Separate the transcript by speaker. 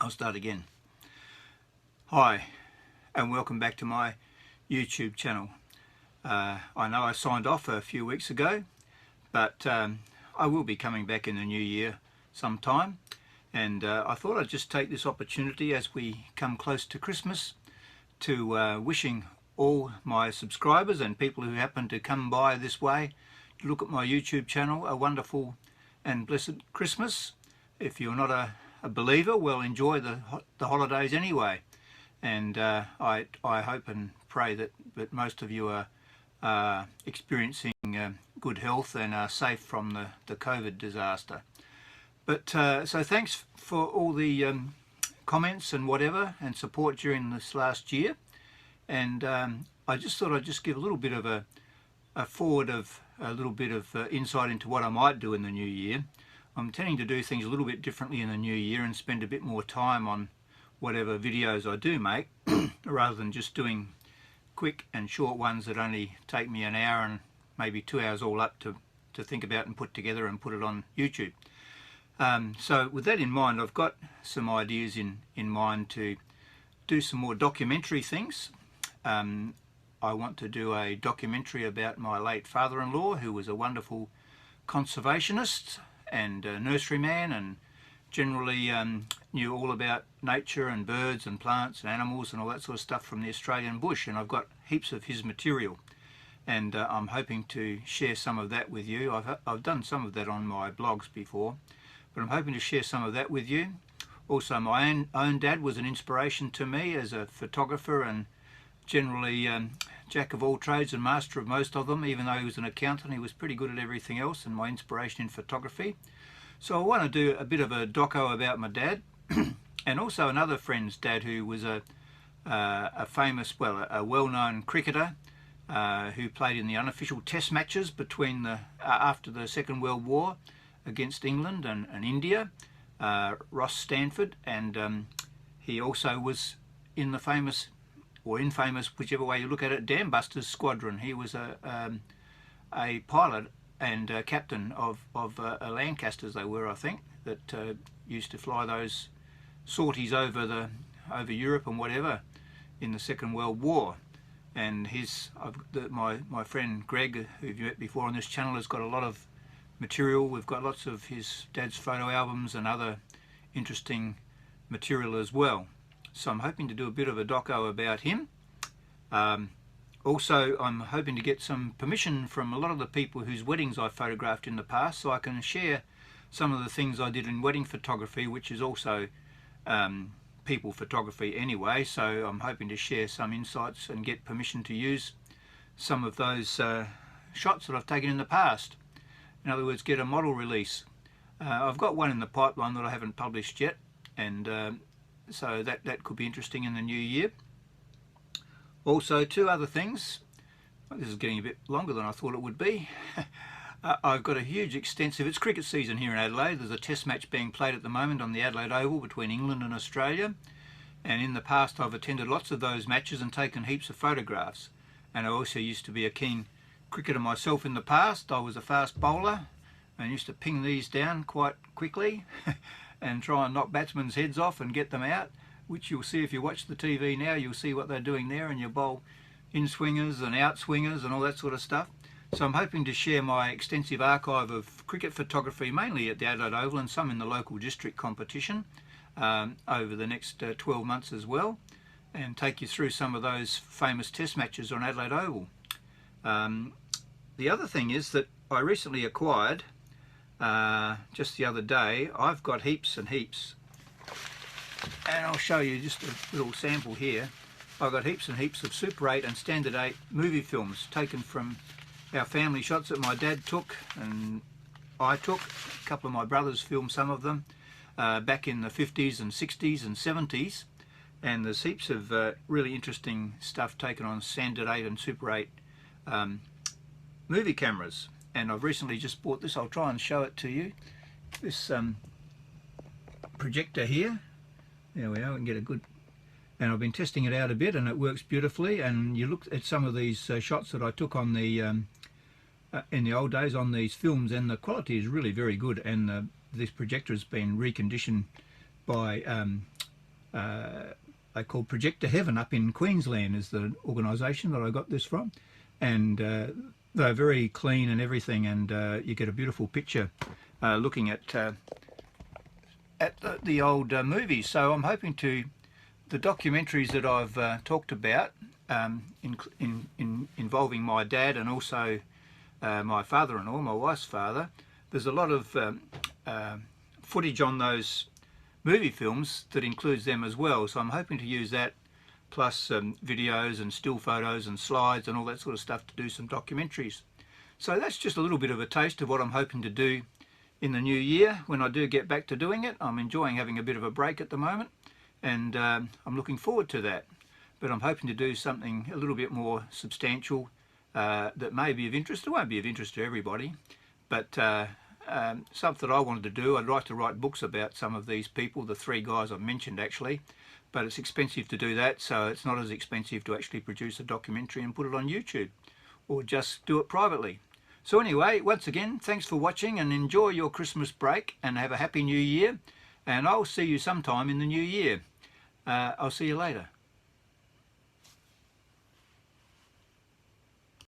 Speaker 1: I'll start again. Hi, and welcome back to my YouTube channel. I know I signed off a few weeks ago, but I will be coming back in the new year sometime, and I thought I'd just take this opportunity as we come close to Christmas to wishing all my subscribers and people who happen to come by this way to look at my YouTube channel a wonderful and blessed Christmas. If you're not a believer, well, enjoy the holidays anyway, and I hope and pray that most of you are experiencing good health and are safe from the COVID disaster. But so thanks for all the comments and whatever and support during this last year, and I just thought I'd just give a little bit of a little bit of insight into what I might do in the new year. I'm intending to do things a little bit differently in the new year and spend a bit more time on whatever videos I do make rather than just doing quick and short ones that only take me an hour and maybe 2 hours all up to think about and put together and put it on YouTube. So with that in mind, I've got some ideas in mind to do some more documentary things. I want to do a documentary about my late father-in-law, who was a wonderful conservationist and a nurseryman, and generally knew all about nature and birds and plants and animals and all that sort of stuff from the Australian bush, and I've got heaps of his material, and I'm hoping to share some of that with you. I've done some of that on my blogs before, but I'm hoping to share some of that with you. Also, my own dad was an inspiration to me as a photographer, and generally jack of all trades and master of most of them. Even though he was an accountant, he was pretty good at everything else, and my inspiration in photography. So I want to do a bit of a doco about my dad and also another friend's dad who was a famous, well, a well-known cricketer who played in the unofficial test matches between after the Second World War against England and India, Ross Stanford, and he also was in the famous, or infamous, whichever way you look at it, Dam Busters squadron. He was a pilot and captain of a Lancasters, they were, I think, that used to fly those sorties over Europe and whatever in the Second World War. And my friend Greg, who you've met before on this channel, has got a lot of material. We've got lots of his dad's photo albums and other interesting material as well. So I'm hoping to do a bit of a doco about him. Also, I'm hoping to get some permission from a lot of the people whose weddings I photographed in the past, so I can share some of the things I did in wedding photography, which is also people photography anyway. So I'm hoping to share some insights and get permission to use some of those shots that I've taken in the past. In other words, get a model release. I've got one in the pipeline that I haven't published yet, and so that could be interesting in the new year. Also, two other things. This is getting a bit longer than I thought it would be. I've got a huge extensive, it's cricket season here in Adelaide. There's a test match being played at the moment on the Adelaide Oval between England and Australia, and in the past I've attended lots of those matches and taken heaps of photographs. And I also used to be a keen cricketer myself in the past. I was a fast bowler and used to ping these down quite quickly and try and knock batsmen's heads off and get them out, which you'll see if you watch the TV now. You'll see what they're doing there, and you bowl in-swingers and out-swingers and all that sort of stuff. So I'm hoping to share my extensive archive of cricket photography, mainly at the Adelaide Oval and some in the local district competition, over the next 12 months as well, and take you through some of those famous test matches on Adelaide Oval. The other thing is that I recently acquired, just the other day, I've got heaps and heaps, and I'll show you just a little sample here. I've got heaps and heaps of Super 8 and Standard 8 movie films taken from our family shots that my dad took and I took. A couple of my brothers filmed some of them back in the 50s and 60s and 70s, and there's heaps of really interesting stuff taken on Standard 8 and Super 8 movie cameras. And I've recently just bought this. I'll try and show it to you. This projector here. There we are, we can get a good, and I've been testing it out a bit and it works beautifully. And you look at some of these shots that I took on the in the old days on these films, and the quality is really very good, and this projector has been reconditioned by they call Projector Heaven up in Queensland is the organisation that I got this from, and they're very clean and everything, and you get a beautiful picture looking at the old movies. So I'm hoping to, the documentaries that I've talked about involving my dad and also my father-in-law, my wife's father, there's a lot of footage on those movie films that includes them as well. So I'm hoping to use that plus videos and still photos and slides and all that sort of stuff to do some documentaries. So that's just a little bit of a taste of what I'm hoping to do in the new year when I do get back to doing it. I'm enjoying having a bit of a break at the moment, and I'm looking forward to that. But I'm hoping to do something a little bit more substantial that may be of interest. It won't be of interest to everybody, but something I wanted to do. I'd like to write books about some of these people, the three guys I've mentioned actually, but it's expensive to do that, so it's not as expensive to actually produce a documentary and put it on YouTube, or just do it privately. So anyway, once again, thanks for watching, and enjoy your Christmas break and have a happy new year, and I'll see you sometime in the new year. I'll see you later.